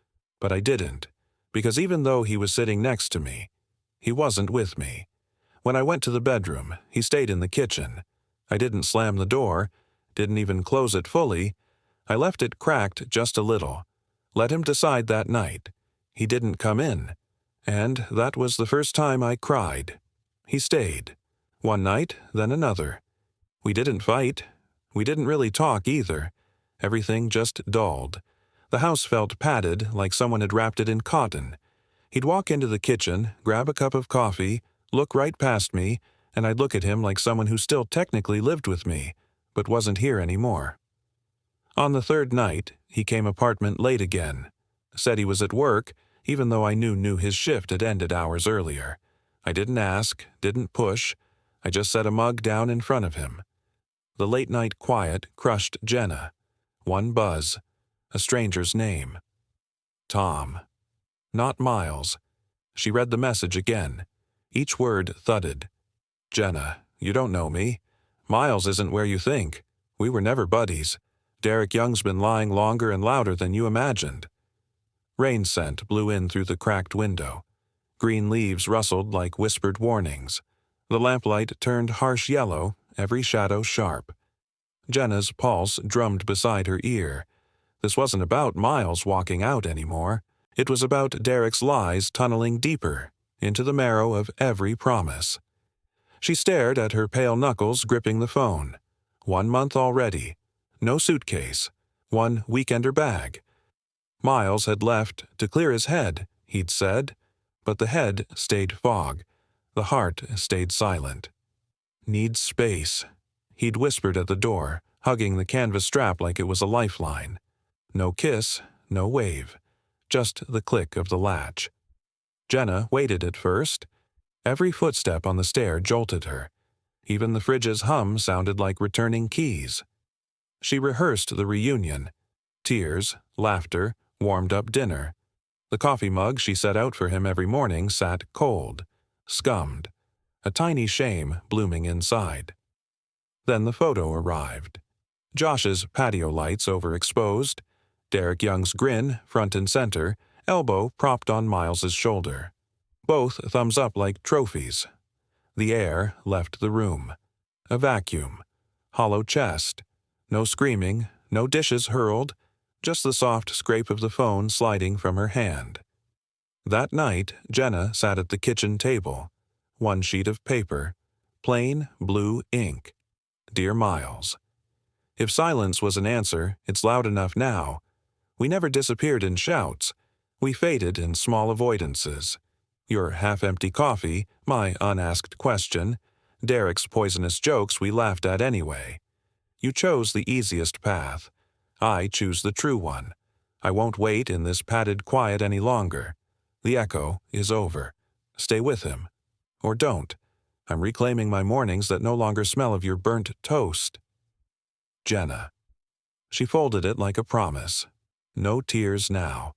but I didn't, because even though he was sitting next to me, he wasn't with me. When I went to the bedroom, he stayed in the kitchen. I didn't slam the door, didn't even close it fully. I left it cracked just a little. Let him decide that night. He didn't come in. And that was the first time I cried. He stayed. One night, then another. We didn't fight. We didn't really talk either. Everything just dulled. The house felt padded, like someone had wrapped it in cotton. He'd walk into the kitchen, grab a cup of coffee, look right past me, and I'd look at him like someone who still technically lived with me, but wasn't here anymore. On the third night, he came apartment late again. Said he was at work, even though I knew his shift had ended hours earlier. I didn't ask, didn't push. I just set a mug down in front of him. The late-night quiet crushed Jenna. One buzz. A stranger's name. Tom. Not Miles. She read the message again. Each word thudded. Jenna, you don't know me. Miles isn't where you think. We were never buddies. Derek Young's been lying longer and louder than you imagined. Rain scent blew in through the cracked window. Green leaves rustled like whispered warnings. The lamplight turned harsh yellow, every shadow sharp. Jenna's pulse drummed beside her ear. This wasn't about Miles walking out anymore. It was about Derek's lies tunneling deeper, into the marrow of every promise. She stared at her pale knuckles gripping the phone. 1 month already. No suitcase. 1 weekender bag. Miles had left to clear his head, he'd said, but the head stayed fog. The heart stayed silent. Needs space. He'd whispered at the door, hugging the canvas strap like it was a lifeline. No kiss, no wave. Just the click of the latch. Jenna waited at first. Every footstep on the stair jolted her. Even the fridge's hum sounded like returning keys. She rehearsed the reunion. Tears, laughter, warmed-up dinner. The coffee mug she set out for him every morning sat cold, scummed, a tiny shame blooming inside. Then the photo arrived. Josh's patio lights overexposed, Derek Young's grin front and center, elbow propped on Miles's shoulder. Both thumbs up like trophies. The air left the room. A vacuum. Hollow chest. No screaming, no dishes hurled, just the soft scrape of the phone sliding from her hand. That night, Jenna sat at the kitchen table. 1 sheet of paper. Plain blue ink. Dear Miles. If silence was an answer, it's loud enough now. We never disappeared in shouts. We faded in small avoidances. Your half-empty coffee, my unasked question, Derek's poisonous jokes we laughed at anyway. You chose the easiest path. I choose the true one. I won't wait in this padded quiet any longer. The echo is over. Stay with him. Or don't. I'm reclaiming my mornings that no longer smell of your burnt toast. Jenna. She folded it like a promise. No tears now.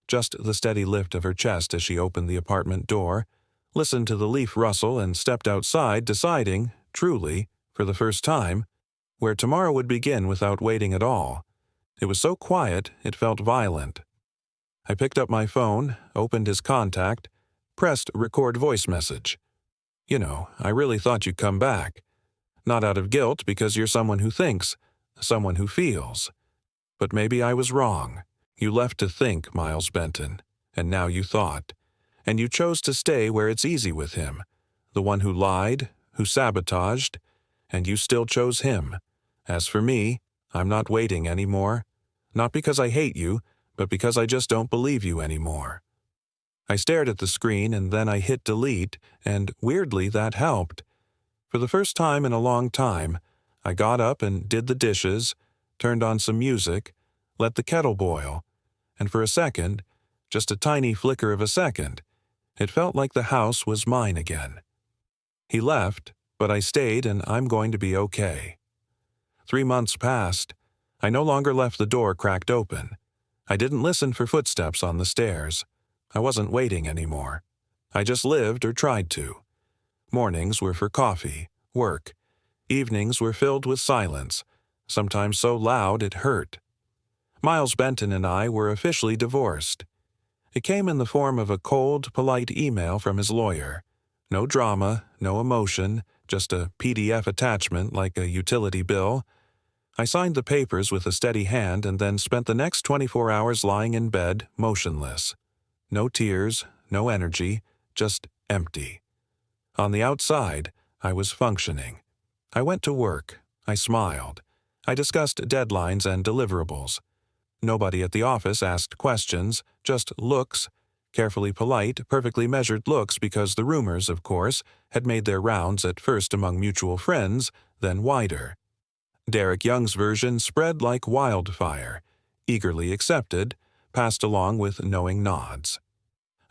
just the steady lift of her chest as she opened the apartment door, listened to the leaf rustle, and stepped outside, deciding, truly, for the first time, where tomorrow would begin without waiting at all. It was so quiet, it felt violent. I picked up my phone, opened his contact, pressed record voice message. You know, I really thought you'd come back. Not out of guilt, because you're someone who thinks, someone who feels. But maybe I was wrong. You left to think, Miles Benton, and now you thought. And you chose to stay where it's easy with him, the one who lied, who sabotaged, and you still chose him. As for me, I'm not waiting anymore. Not because I hate you, but because I just don't believe you anymore. I stared at the screen and then I hit delete, and weirdly that helped. For the first time in a long time, I got up and did the dishes, turned on some music, let the kettle boil, and for a second, just a tiny flicker of a second, it felt like the house was mine again. He left, but I stayed, and I'm going to be okay. 3 months passed. I no longer left the door cracked open. I didn't listen for footsteps on the stairs. I wasn't waiting anymore. I just lived or tried to. Mornings were for coffee, work. Evenings were filled with silence, sometimes so loud it hurt. Miles Benton and I were officially divorced. It came in the form of a cold, polite email from his lawyer. No drama, no emotion, just a PDF attachment like a utility bill. I signed the papers with a steady hand and then spent the next 24 hours lying in bed, motionless. No tears, no energy, just empty. On the outside, I was functioning. I went to work. I smiled. I discussed deadlines and deliverables. Nobody at the office asked questions, just looks, carefully polite, perfectly measured looks because the rumors, of course, had made their rounds at first among mutual friends, then wider. Derek Young's version spread like wildfire, eagerly accepted, passed along with knowing nods.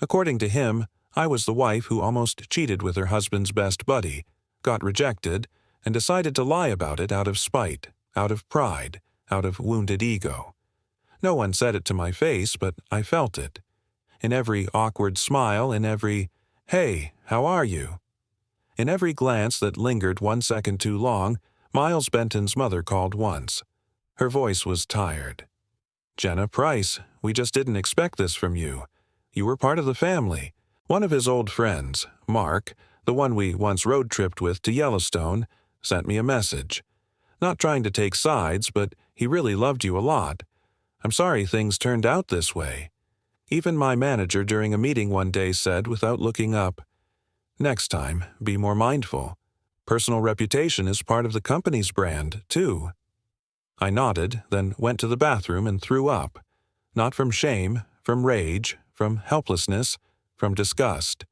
According to him, I was the wife who almost cheated with her husband's best buddy, got rejected, and decided to lie about it out of spite, out of pride, out of wounded ego. No one said it to my face, but I felt it. In every awkward smile, in every, "Hey, how are you?" In every glance that lingered 1 second too long, Miles Benton's mother called once. Her voice was tired. "Jenna Price, we just didn't expect this from you. You were part of the family." One of his old friends, Mark, the one we once road-tripped with to Yellowstone, sent me a message. Not trying to take sides, but he really loved you a lot. "I'm sorry things turned out this way." Even my manager during a meeting one day said, without looking up, "Next time, be more mindful. Personal reputation is part of the company's brand, too." I nodded, then went to the bathroom and threw up. Not from shame, from rage, from helplessness, from disgust.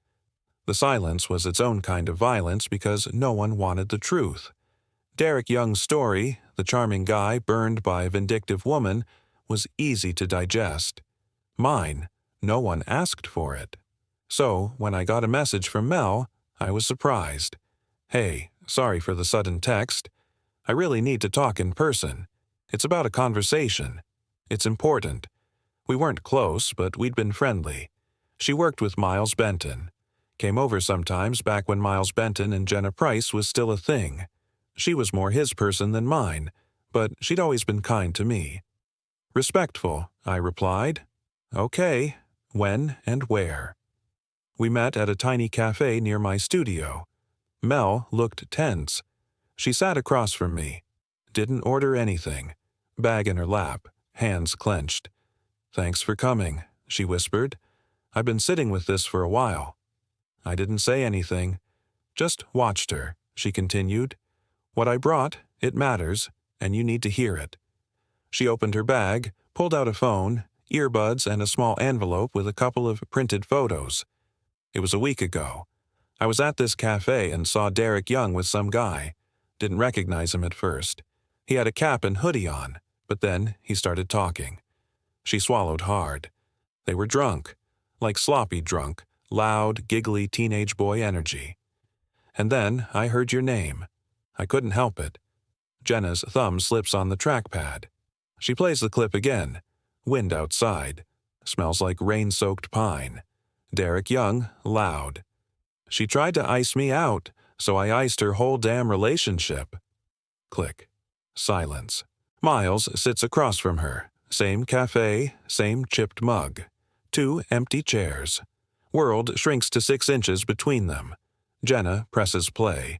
The silence was its own kind of violence because no one wanted the truth. Derek Young's story, the charming guy burned by a vindictive woman, was easy to digest. Mine, no one asked for it. So, when I got a message from Mel, I was surprised. "Hey, sorry for the sudden text. I really need to talk in person. It's about a conversation. It's important. We weren't close, but we'd been friendly. She worked with Miles Benton. Came over sometimes back when Miles Benton and Jenna Price was still a thing. She was more his person than mine, but she'd always been kind to me." "Respectful," I replied. "Okay, when and where?" We met at a tiny cafe near my studio. Mel looked tense. She sat across from me. Didn't order anything. Bag in her lap, hands clenched. "Thanks for coming," she whispered. "I've been sitting with this for a while." I didn't say anything. Just watched her, she continued. "What I brought, it matters, and you need to hear it." She opened her bag, pulled out a phone, earbuds, and a small envelope with a couple of printed photos. It was a week ago. I was at this cafe and saw Derek Young with some guy. Didn't recognize him at first. He had a cap and hoodie on, but then he started talking. She swallowed hard. They were drunk, like sloppy drunk, loud, giggly teenage boy energy. And then I heard your name. I couldn't help it. Jenna's thumb slips on the trackpad. She plays the clip again. Wind outside. Smells like rain-soaked pine. Derek Young, loud. She tried to ice me out, so I iced her whole damn relationship. Click. Silence. Miles sits across from her. Same cafe, same chipped mug. 2 empty chairs. World shrinks to 6 inches between them. Jenna presses play.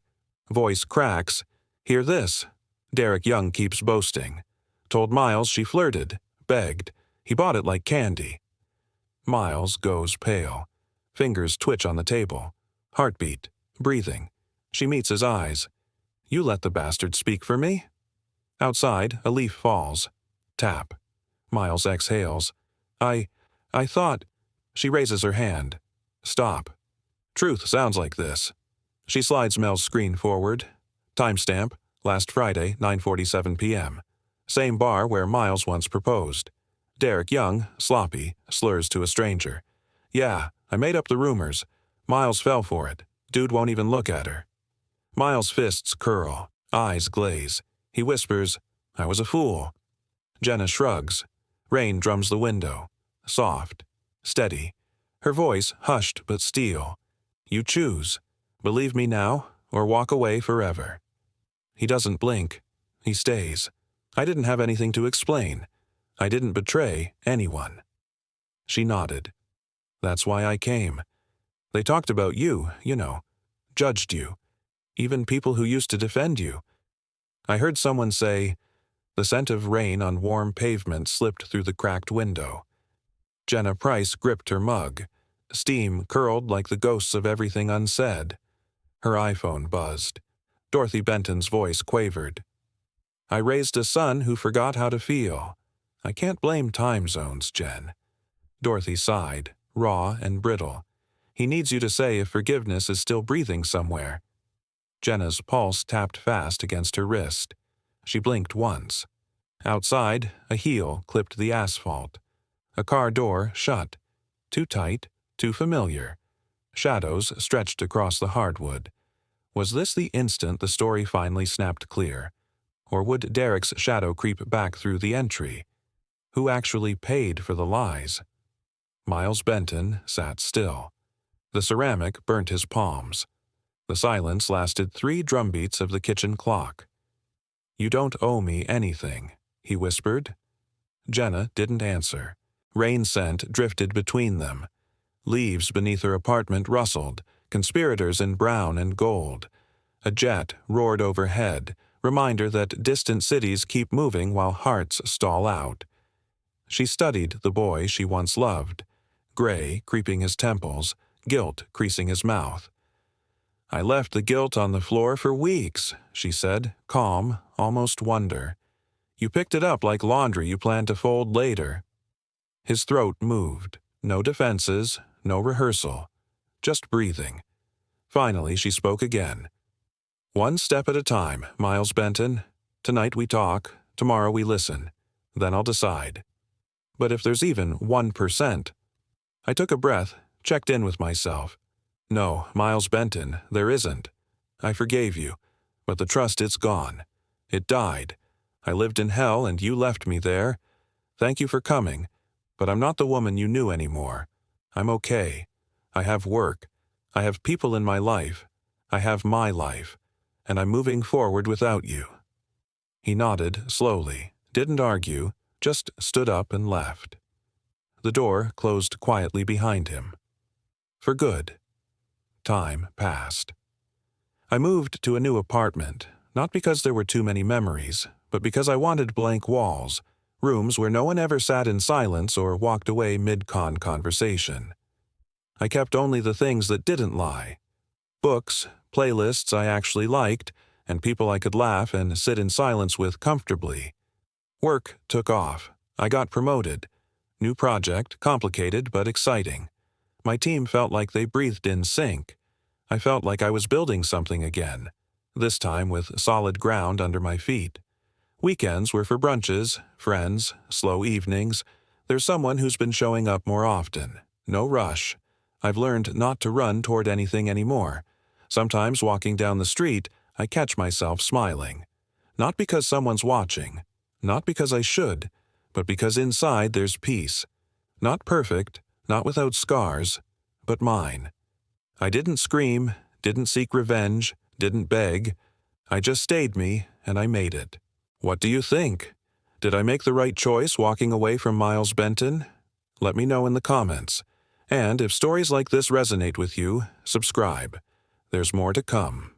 Voice cracks. Hear this. Derek Young keeps boasting. Told Miles she flirted. Begged. He bought it like candy. Miles goes pale. Fingers twitch on the table. Heartbeat. Breathing. She meets his eyes. You let the bastard speak for me? Outside, a leaf falls. Tap. Miles exhales. I thought... She raises her hand. Stop. Truth sounds like this. She slides Mel's screen forward. Timestamp, last Friday, 9:47 p.m. Same bar where Miles once proposed. Derek Young, sloppy, slurs to a stranger. Yeah, I made up the rumors. Miles fell for it. Dude won't even look at her. Miles' fists curl. Eyes glaze. He whispers, I was a fool. Jenna shrugs. Rain drums the window. Soft. Steady. Her voice hushed but steel. You choose. Believe me now, or walk away forever. He doesn't blink. He stays. I didn't have anything to explain. I didn't betray anyone. She nodded. That's why I came. They talked about you, you know. Judged you. Even people who used to defend you. I heard someone say, the scent of rain on warm pavement slipped through the cracked window. Jenna Price gripped her mug. Steam curled like the ghosts of everything unsaid. Her iPhone buzzed. Dorothy Benton's voice quavered. I raised a son who forgot how to feel. I can't blame time zones, Jen. Dorothy sighed, raw and brittle. He needs you to say if forgiveness is still breathing somewhere. Jenna's pulse tapped fast against her wrist. She blinked once. Outside, a heel clipped the asphalt. A car door shut. Too tight, too familiar. Shadows stretched across the hardwood. Was this the instant the story finally snapped clear? Or would Derek's shadow creep back through the entry? Who actually paid for the lies? Miles Benton sat still. The ceramic burnt his palms. The silence lasted 3 drumbeats of the kitchen clock. You don't owe me anything, he whispered. Jenna didn't answer. Rain scent drifted between them. Leaves beneath her apartment rustled, conspirators in brown and gold. A jet roared overhead, reminder that distant cities keep moving while hearts stall out. She studied the boy she once loved, gray creeping his temples, guilt creasing his mouth. I left the guilt on the floor for weeks, she said, calm, almost wonder. You picked it up like laundry you plan to fold later. His throat moved. No defenses, no rehearsal. Just breathing. Finally, she spoke again. One step at a time, Miles Benton. Tonight we talk, tomorrow we listen. Then I'll decide. But if there's even 1%. I took a breath, checked in with myself. No, Miles Benton, there isn't. I forgave you, but the trust it's gone. It died. I lived in hell and you left me there. Thank you for coming, but I'm not the woman you knew anymore. I'm okay. I have work. I have people in my life. I have my life. And I'm moving forward without you. He nodded slowly, didn't argue, just stood up and left. The door closed quietly behind him. For good. Time passed. I moved to a new apartment, not because there were too many memories, but because I wanted blank walls, rooms where no one ever sat in silence or walked away mid-con conversation. I kept only the things that didn't lie. Books, playlists I actually liked, and people I could laugh and sit in silence with comfortably. Work took off. I got promoted. New project, complicated but exciting. My team felt like they breathed in sync. I felt like I was building something again, this time with solid ground under my feet. Weekends were for brunches, friends, slow evenings. There's someone who's been showing up more often. No rush. I've learned not to run toward anything anymore. Sometimes walking down the street, I catch myself smiling. Not because someone's watching, not because I should, but because inside there's peace. Not perfect, not without scars, but mine. I didn't scream, didn't seek revenge, didn't beg. I just stayed me, and I made it. What do you think? Did I make the right choice walking away from Miles Benton? Let me know in the comments. And if stories like this resonate with you, subscribe. There's more to come.